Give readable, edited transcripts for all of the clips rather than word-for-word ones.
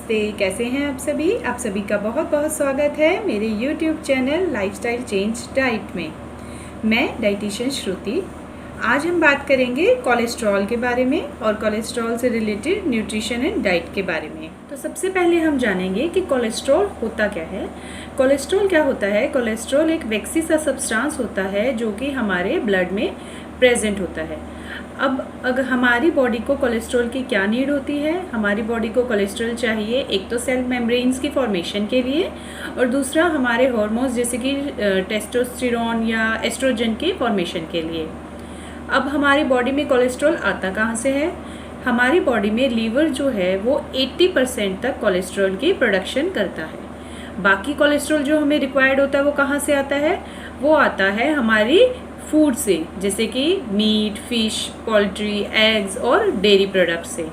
नमस्ते, कैसे हैं आप सभी? आप सभी का बहुत बहुत स्वागत है मेरे YouTube channel lifestyle change diet में। मैं डाइटिशियन श्रुति। आज हम बात करेंगे कोलेस्ट्रॉल के बारे में और कोलेस्ट्रॉल से रिलेटेड न्यूट्रिशन एंड डाइट के बारे में। तो सबसे पहले हम जानेंगे कि कोलेस्ट्रॉल होता क्या है। कोलेस्ट्रॉल क्या होता है? कोलेस्ट्रॉल एक वैक्सी सा सब्सटेंस होता है जो कि हमारे ब्लड में प्रेजेंट होता है। अब अगर हमारी बॉडी को कोलेस्ट्रॉल की क्या नीड होती है? हमारी बॉडी को कोलेस्ट्रॉल चाहिए एक तो सेल मेम्ब्रेन्स की फॉर्मेशन के लिए और दूसरा हमारे हार्मोन्स जैसे कि टेस्टोस्टेरोन या एस्ट्रोजन के फॉर्मेशन के लिए। अब हमारी बॉडी में कोलेस्ट्रॉल आता कहाँ से है? हमारी बॉडी में लीवर जो है वो 80% तक कोलेस्ट्रॉल की प्रोडक्शन करता है। बाकी कोलेस्ट्रॉल जो हमें रिक्वायर्ड होता है वो कहाँ से आता है? वो आता है हमारी फूड से, जैसे कि मीट, फिश, पोल्ट्री, एग्स और डेयरी प्रोडक्ट से।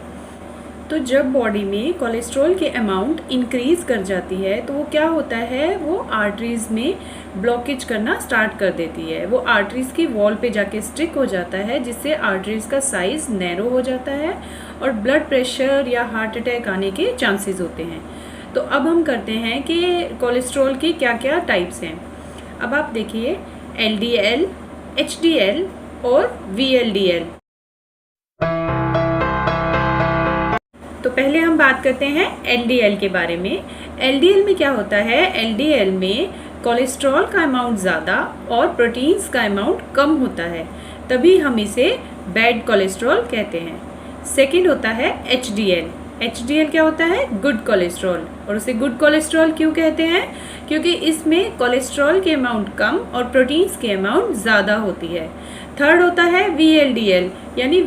तो जब बॉडी में कोलेस्ट्रॉल के अमाउंट इंक्रीज कर जाती है तो वो क्या होता है, वो आर्टरीज में ब्लॉकेज करना स्टार्ट कर देती है। वो आर्टरीज की वॉल पे जाके स्टिक हो जाता है जिससे आर्टरीज का साइज नैरो हो जाता है और ब्लड प्रेशर या हार्ट अटैक आने के चांसेस होते हैं। तो अब हम करते हैं कि कोलेस्ट्रॉल की क्या क्या टाइप्स हैं। अब आप देखिए LDL, HDL और VLDL। तो पहले हम बात करते हैं LDL के बारे में। LDL में क्या होता है? LDL में कोलेस्ट्रॉल का अमाउंट ज़्यादा और प्रोटीन्स का अमाउंट कम होता है, तभी हम इसे बैड कोलेस्ट्रॉल कहते हैं। सेकंड होता है HDL। HDL क्या होता है? Good cholesterol. और उसे गुड कोलेस्ट्रॉल क्यों कहते हैं? क्योंकि इसमें कोलेस्ट्रॉल के अमाउंट कम और प्रोटीन्स के अमाउंट ज़्यादा होती है। थर्ड होता है VLDL यानी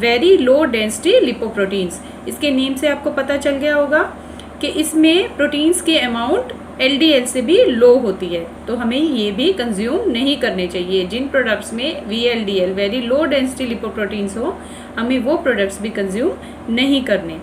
वेरी लो डेंसिटी लिपोप्रोटीन्स। इसके नेम से आपको पता चल गया होगा कि इसमें प्रोटीन्स के अमाउंट LDL से भी लो होती है, तो हमें ये भी कंज्यूम नहीं करने चाहिए। जिन प्रोडक्ट्स में VLDL very low density lipoproteins हो, हमें वो प्रोडक्ट्स भी कंज्यूम नहीं करने।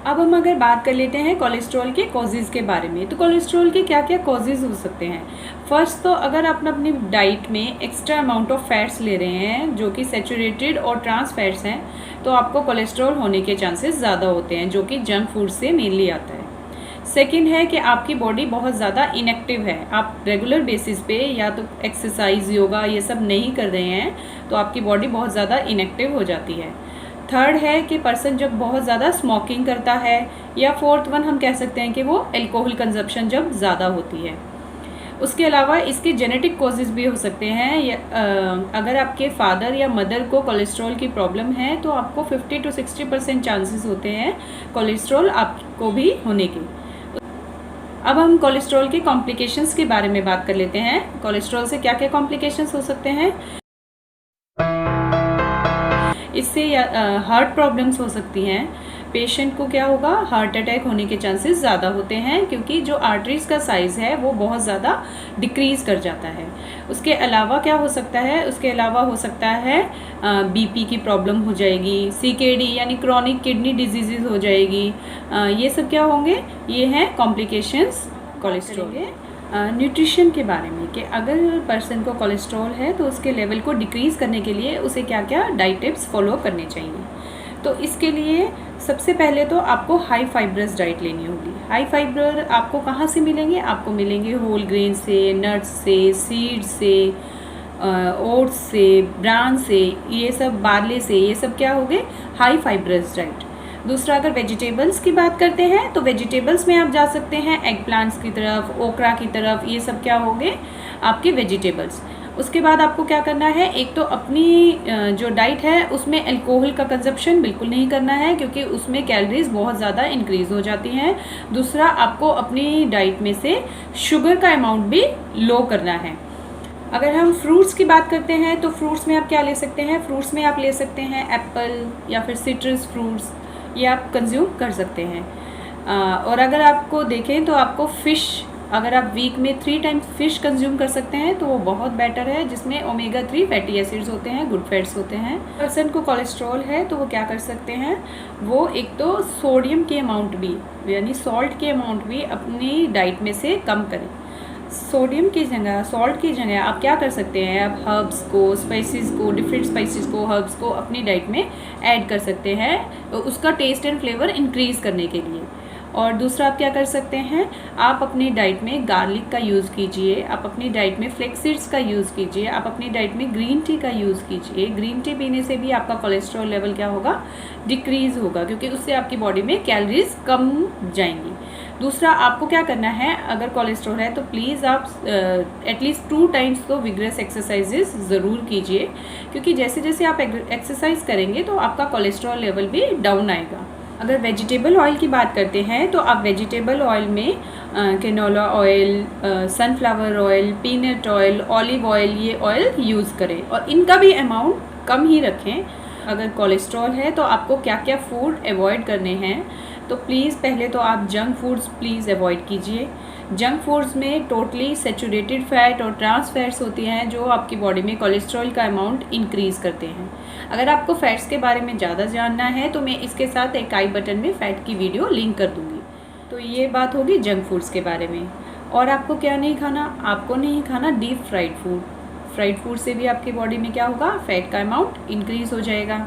अब हम अगर बात कर लेते हैं कोलेस्ट्रॉल के कॉजेज़ के बारे में, तो कोलेस्ट्रॉल के क्या क्या कॉजेज़ हो सकते हैं। फर्स्ट तो अगर आप अपनी डाइट में एक्स्ट्रा अमाउंट ऑफ फैट्स ले रहे हैं जो कि सैचुरेटेड और ट्रांस फैट्स हैं, तो आपको कोलेस्ट्रॉल होने के चांसेस ज़्यादा होते हैं, जो कि जंक फूड से मेनली आता है। सेकेंड है कि आपकी बॉडी बहुत ज़्यादा इनएक्टिव है, आप रेगुलर बेसिस पे या तो एक्सरसाइज, योगा ये सब नहीं कर रहे हैं, तो आपकी बॉडी बहुत ज़्यादा इनएक्टिव हो जाती है। थर्ड है कि पर्सन जब बहुत ज़्यादा स्मोकिंग करता है, या फोर्थ वन हम कह सकते हैं कि वो अल्कोहल कंजप्शन जब ज़्यादा होती है। उसके अलावा इसके जेनेटिक कॉजेज़ भी हो सकते हैं। अगर आपके फादर या मदर को कोलेस्ट्रॉल की प्रॉब्लम है तो आपको 50 to 60% चांसेस होते हैं कोलेस्ट्रॉल आपको भी होने की। अब हम कोलेस्ट्रॉल के कॉम्प्लिकेशंस के बारे में बात कर लेते हैं। कोलेस्ट्रॉल से क्या क्या कॉम्प्लिकेशंस हो सकते हैं? इससे हार्ट प्रॉब्लम्स हो सकती हैं। पेशेंट को क्या होगा, हार्ट अटैक होने के चांसेस ज़्यादा होते हैं क्योंकि जो आर्टरीज का साइज़ है वो बहुत ज़्यादा डिक्रीज़ कर जाता है। उसके अलावा क्या हो सकता है? उसके अलावा हो सकता है BP की प्रॉब्लम हो जाएगी, CKD यानी क्रॉनिक किडनी डिजीज़ हो जाएगी। ये सब क्या होंगे? ये हैं कॉम्प्लिकेशंस कोलेस्ट्रॉल के। न्यूट्रिशन के बारे में कि अगर पर्सन को कोलेस्ट्रॉल है तो उसके लेवल को डिक्रीज़ करने के लिए उसे क्या क्या डाइट टिप्स फॉलो करने चाहिए। तो इसके लिए सबसे पहले तो आपको हाई फाइब्रस डाइट लेनी होगी। हाई फाइबर आपको कहाँ से मिलेंगे? आपको मिलेंगे होल ग्रेन से, नट्स से, सीड्स से, ओट्स से, ब्रान से, ये सब बार्ले से, ये सब क्या हो गए? High fibrous diet. दूसरा अगर वेजिटेबल्स की बात करते हैं तो वेजिटेबल्स में आप जा सकते हैं एग प्लांट्स की तरफ, ओकरा की तरफ, ये सब क्या होंगे? आपके वेजिटेबल्स। उसके बाद आपको क्या करना है? एक तो अपनी जो डाइट है उसमें अल्कोहल का कंजप्शन बिल्कुल नहीं करना है क्योंकि उसमें कैलोरीज बहुत ज़्यादा इंक्रीज़ हो जाती हैं। दूसरा आपको अपनी डाइट में से शुगर का अमाउंट भी लो करना है। अगर हम फ्रूट्स की बात करते हैं तो फ्रूट्स में आप क्या ले सकते हैं? फ्रूट्स में आप ले सकते हैं एप्पल या फिर सिट्रस फ्रूट्स, ये आप कंज्यूम कर सकते हैं। और अगर आपको देखें तो आपको फ़िश, अगर आप वीक में 3 टाइम्स फ़िश कंज्यूम कर सकते हैं तो वो बहुत बेटर है, जिसमें ओमेगा 3 फैटी एसिड्स होते हैं, गुड फैट्स होते हैं। पर्सन को कोलेस्ट्रॉल है तो वो क्या कर सकते हैं? वो एक तो सोडियम के अमाउंट भी यानी सॉल्ट के अमाउंट भी अपनी डाइट में से कम करें। सोडियम की जगह, सॉल्ट की जगह आप क्या कर सकते हैं, आप हर्ब्स को, स्पाइसेस को, डिफरेंट स्पाइसेस को, हर्ब्स को अपनी डाइट में ऐड कर सकते हैं उसका टेस्ट एंड फ्लेवर इंक्रीज़ करने के लिए। और दूसरा आप क्या कर सकते हैं, आप अपनी डाइट में गार्लिक का यूज़ कीजिए, आप अपनी डाइट में फ्लेक्स सीड्स का यूज़ कीजिए, आप अपनी डाइट में ग्रीन टी का यूज़ कीजिए। ग्रीन टी पीने से भी आपका कोलेस्ट्रॉल लेवल क्या होगा, डिक्रीज़ होगा, क्योंकि उससे आपकी बॉडी में कैलोरीज कम जाएंगी। दूसरा आपको क्या करना है, अगर कोलेस्ट्रॉल है तो प्लीज़ आप एटलीस्ट 2 टाइम्स तो विग्रेस एक्सरसाइजेस ज़रूर कीजिए, क्योंकि जैसे जैसे आप एक्सरसाइज करेंगे तो आपका कोलेस्ट्रॉल लेवल भी डाउन आएगा। अगर वेजिटेबल ऑयल की बात करते हैं तो आप वेजिटेबल ऑयल में canola oil, sunflower oil, peanut oil, olive oil, ये ऑयल यूज़ करें और इनका भी अमाउंट कम ही रखें। अगर कोलेस्ट्रॉल है तो आपको क्या क्या फूड अवॉइड करने हैं, तो प्लीज़ पहले तो आप जंक फूड्स प्लीज़ अवॉइड कीजिए। जंक फूड्स में टोटली सेचुरेटेड फैट और ट्रांस फैट्स होती हैं जो आपकी बॉडी में कोलेस्ट्रॉल का अमाउंट इंक्रीज़ करते हैं। अगर आपको फैट्स के बारे में ज़्यादा जानना है तो मैं इसके साथ एक आई बटन में फ़ैट की वीडियो लिंक कर दूँगी। तो ये बात होगी जंक फूड्स के बारे में। और आपको क्या नहीं खाना, आपको नहीं खाना deep fried food. Fried food से भी आपकी बॉडी में क्या होगा, फैट का अमाउंट इंक्रीज़ हो जाएगा।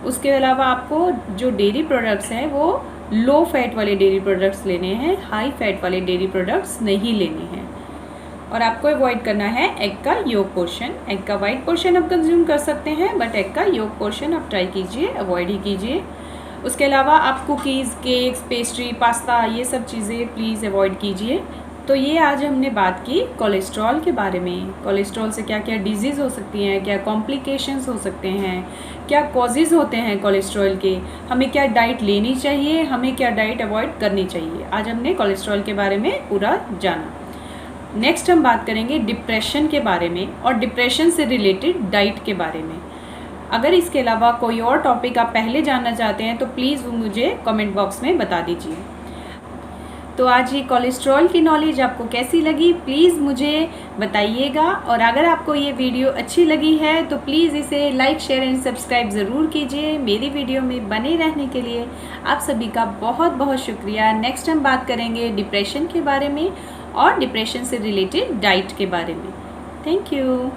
उसके अलावा आपको जो डेयरी प्रोडक्ट्स हैं वो लो फैट वाले डेयरी प्रोडक्ट्स लेने हैं, हाई फैट वाले डेयरी प्रोडक्ट्स नहीं लेने हैं। और आपको अवॉइड करना है एग का योक पोर्शन। एग का वाइट पोर्शन आप कंज्यूम कर सकते हैं, बट एग का योक पोर्शन आप ट्राई कीजिए, अवॉइड ही कीजिए। उसके अलावा आप कुकीज़, केक्स, पेस्ट्री, पास्ता, ये सब चीज़ें प्लीज़ अवॉइड कीजिए। तो ये आज हमने बात की कोलेस्ट्रॉल के बारे में। कोलेस्ट्रॉल से क्या क्या डिजीज़ हो सकती हैं, क्या कॉम्प्लिकेशंस हो सकते हैं, क्या कॉजेज़ होते हैं कोलेस्ट्रॉल के, हमें क्या डाइट लेनी चाहिए, हमें क्या डाइट अवॉइड करनी चाहिए। आज हमने कोलेस्ट्रॉल के बारे में पूरा जाना। नेक्स्ट हम बात करेंगे डिप्रेशन के बारे में और डिप्रेशन से रिलेटेड डाइट के बारे में। अगर इसके अलावा कोई और टॉपिक आप पहले जानना चाहते हैं तो प्लीज़ मुझे कमेंट बॉक्स में बता दीजिए। तो आज ये कोलेस्ट्रॉल की नॉलेज आपको कैसी लगी प्लीज़ मुझे बताइएगा। और अगर आपको ये वीडियो अच्छी लगी है तो प्लीज़ इसे लाइक, शेयर एंड सब्सक्राइब ज़रूर कीजिए। मेरी वीडियो में बने रहने के लिए आप सभी का बहुत बहुत शुक्रिया। नेक्स्ट हम बात करेंगे डिप्रेशन के बारे में और डिप्रेशन से रिलेटेड डाइट के बारे में। Thank you.